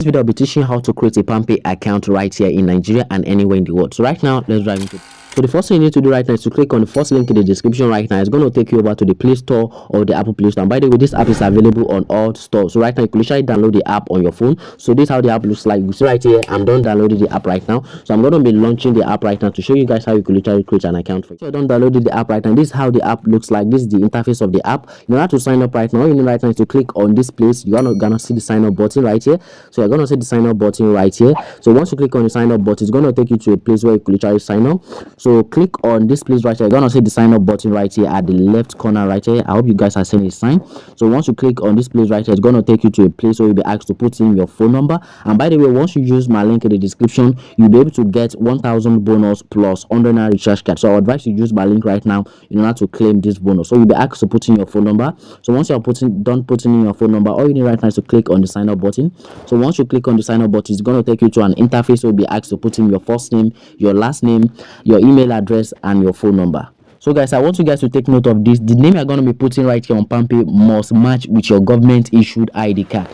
This video I'll be teaching how to create a PalmPay account right here in Nigeria and anywhere in the world. So right now, let's dive into it. So the first thing you need to do right now is to click on the first link in the description right now. It's going to take you over to the Play Store or the Apple Play Store. And by the way, this app is available on all stores. So right now, you can literally download the app on your phone. So this is how the app looks like. You see right here, I'm done downloading the app right now. So I'm going to be launching the app right now to show you guys how you can literally create an account for it. So I done downloaded the app right now. This is how the app looks like. This is the interface of the app. You know how to sign up right now. All you need right now is to click on this place. You're gonna see the sign up button right here. So you're gonna see the sign up button right here. So once you click on the sign up button, it's gonna take you to a place where you can literally sign up. So click on this place right here. You're gonna see the sign up button right here at the left corner right here. I hope you guys are seeing a sign. So once you click on this place right here, it's gonna take you to a place where you'll be asked to put in your phone number. And by the way, once you use my link in the description, you'll be able to get 1,000 bonus plus 100 naira recharge card. So I advise you use my link right now in order to claim this bonus. So you'll be asked to put in your phone number. So once you're done putting in your phone number, all you need right now is to click on the sign up button. So once you click on the sign up button, it's going to take you to an interface where you'll be asked to put in your first name, your last name, your email address, and your phone number. So guys, I want you guys to take note of this. The name you're going to be putting right here on PalmPay must match with your government issued ID card.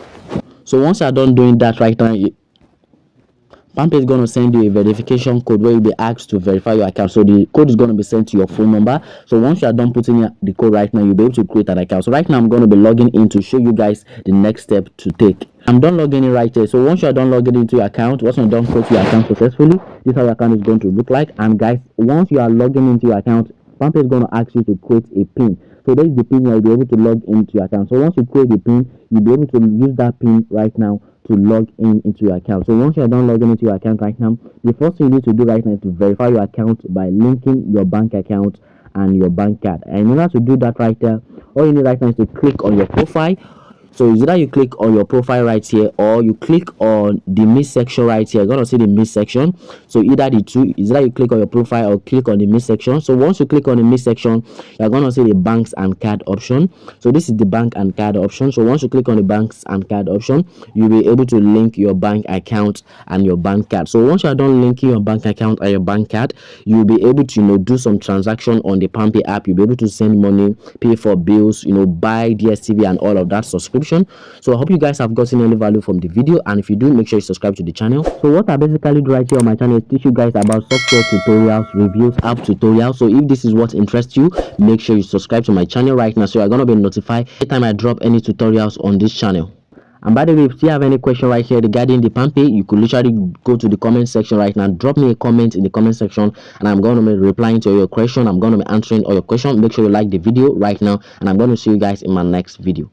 So once you're done doing that right now, PalmPay is going to send you a verification code where you'll be asked to verify your account. So the code is going to be sent to your phone number. So once you are done putting the code right now, you'll be able to create an account. So right now, I'm going to be logging in to show you guys the next step to take. I'm done logging in right here. So once you are done logging into your account, once you're done creating your account successfully, this is how your account is going to look like. And guys, once you are logging into your account, PalmPay is going to ask you to create a PIN. So that is the PIN you'll be able to log into your account. So once you create the PIN, you'll be able to use that PIN right now to log into your account. So once you're done logging into your account right now, the first thing you need to do right now is to verify your account by linking your bank account and your bank card. And in order to do that right there, all you need right now is to click on your profile. So either you click on your profile right here or you click on the mid section right here. You're gonna see the mid section. So either the two, either you click on your profile or click on the mid section. So once you click on the mid section, you're gonna see the banks and card option. So this is the bank and card option. So once you click on the banks and card option, you'll be able to link your bank account and your bank card. So once you're done linking your bank account and your bank card, you'll be able to do some transaction on the PalmPay app. You'll be able to send money, pay for bills, buy DSTV and all of that subscription. So I hope you guys have gotten any value from the video, and if you do, make sure you subscribe to the channel. So what I basically do right here on my channel is teach you guys about software tutorials, reviews, app tutorials. So if this is what interests you, make sure you subscribe to my channel right now, so you're going to be notified every time I drop any tutorials on this channel. And by the way, if you have any question right here regarding the PalmPay, you could literally go to the comment section right now, drop me a comment in the comment section, and I'm going to be replying to your question. I'm going to be answering all your questions. Make sure you like the video right now, and I'm going to see you guys in my next video.